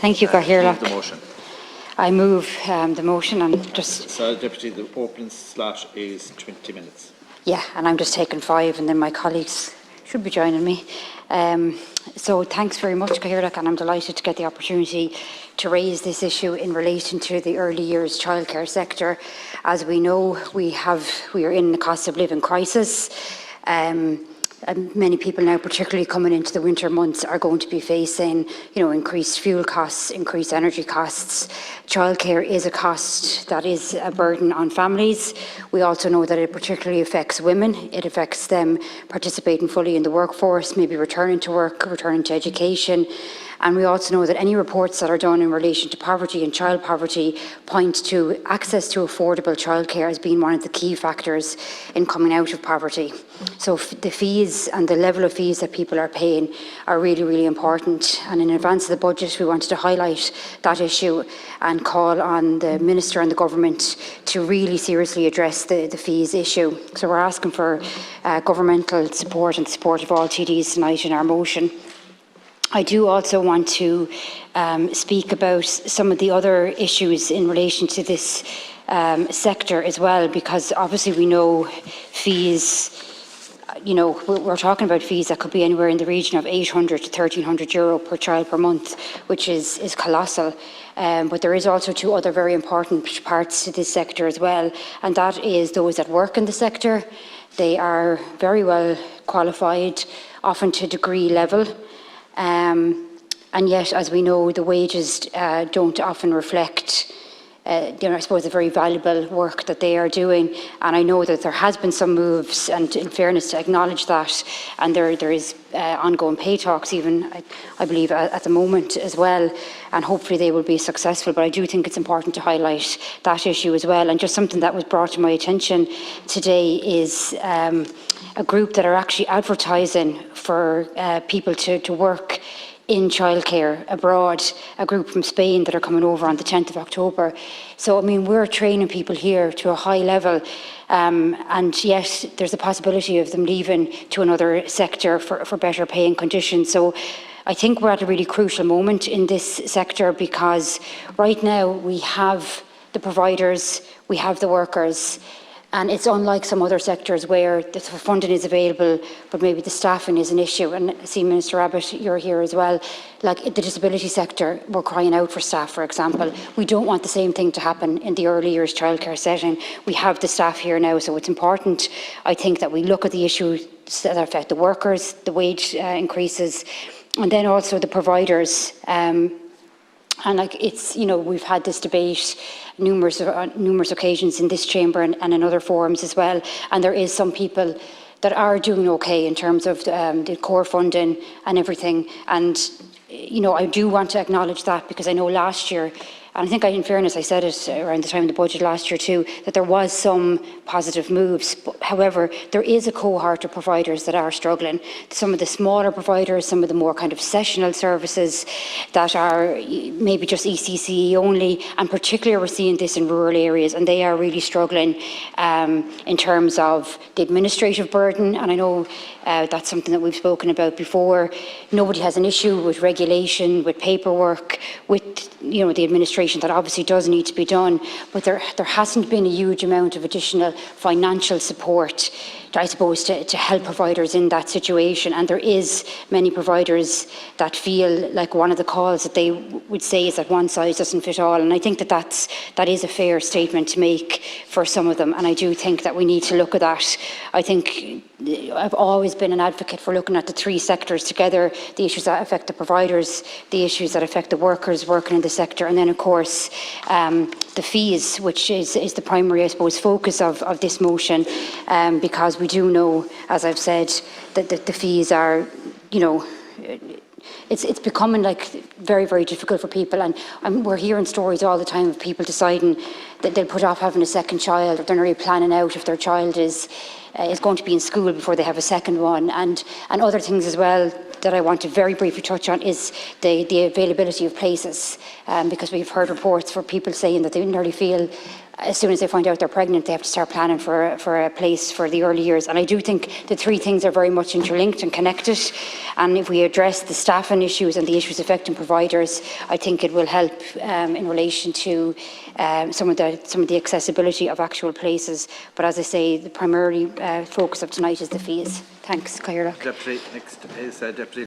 Thank you, Catherine. The motion. I move the motion and just... So, Deputy, the opening slot is 20 minutes. Yeah, and I'm just taking 5 and then my colleagues should be joining me. So thanks very much, Catherine, and I'm delighted to get the opportunity to raise this issue in relation to the early years childcare sector. As we know, we are in the cost of living crisis. And many people now, particularly coming into the winter months, are going to be facing, increased fuel costs, increased energy costs. Childcare is a cost that is a burden on families. We also know that it particularly affects women. It affects them participating fully in the workforce, maybe returning to work, returning to education. And we also know that any reports that are done in relation to poverty and child poverty point to access to affordable childcare as being one of the key factors in coming out of poverty. So the fees and the level of fees that people are paying are really, really important. And in advance of the budget, we wanted to highlight that issue and call on the Minister and the Government to really seriously address the fees issue. So we're asking for governmental support and support of all TDs tonight in our motion. I do also want to speak about some of the other issues in relation to this sector as well, because obviously we know fees, we're talking about fees that could be anywhere in the region of 800 to 1,300 euro per child per month, which is colossal. But there is also 2 other very important parts to this sector as well, and that is those that work in the sector. They are very well qualified, often to degree level. And yet, as we know, the wages don't often reflect, I suppose, the very valuable work that they are doing. And I know that there has been some moves, and in fairness, to acknowledge that, and there is ongoing pay talks, even I believe at the moment as well, and hopefully they will be successful. But I do think it's important to highlight that issue as well. And just something that was brought to my attention today is a group that are actually advertising for people to work in childcare abroad, a group from Spain that are coming over on the 10th of October. So, we're training people here to a high level, and yet there's a possibility of them leaving to another sector for better pay and conditions. So I think we're at a really crucial moment in this sector, because right now we have the providers, we have the workers, and it's unlike some other sectors where the funding is available, but maybe the staffing is an issue. And I see, Minister Abbott, you're here as well. Like the disability sector, we're crying out for staff, for example. We don't want the same thing to happen in the early years childcare setting. We have the staff here now, so it's important, I think, that we look at the issues that affect the workers, the wage increases, and then also the providers. And we've had this debate numerous occasions in this chamber and in other forums as well. And there is some people that are doing okay in terms of the core funding and everything. And, I do want to acknowledge that, because I know last year, and I think in fairness, I said it around the time of the budget last year too, that there was some positive moves. But, however, there is a cohort of providers that are struggling. Some of the smaller providers, some of the more kind of sessional services that are maybe just ECCE only, and particularly we're seeing this in rural areas, and they are really struggling in terms of the administrative burden. And I know that's something that we've spoken about before. Nobody has an issue with regulation, with paperwork, with the administration that obviously does need to be done, but there hasn't been a huge amount of additional financial support, I suppose, to help providers in that situation. And there is many providers that feel like one of the calls that they would say is that one size doesn't fit all. And I think that is a fair statement to make for some of them. And I do think that we need to look at that. I think I've always been an advocate for looking at the 3 sectors together: the issues that affect the providers, the issues that affect the workers working in the sector, and then of course the fees, which is the primary, I suppose, focus of this motion, because we do know, as I've said, that the fees are, it's becoming like very, very difficult for people. And we're hearing stories all the time of people deciding that they'll put off having a second child, or they're not really planning out if their child is going to be in school before they have a second one, and other things as well that I want to very briefly touch on is the availability of places, because we've heard reports for people saying that they nearly feel as soon as they find out they're pregnant, they have to start planning for a place for the early years. And I do think the three things are very much interlinked and connected. And if we address the staffing issues and the issues affecting providers, I think it will help in relation to some of the accessibility of actual places. But as I say, the primary focus of tonight is the fees. Thanks, Catherine. Deputy, next is Deputy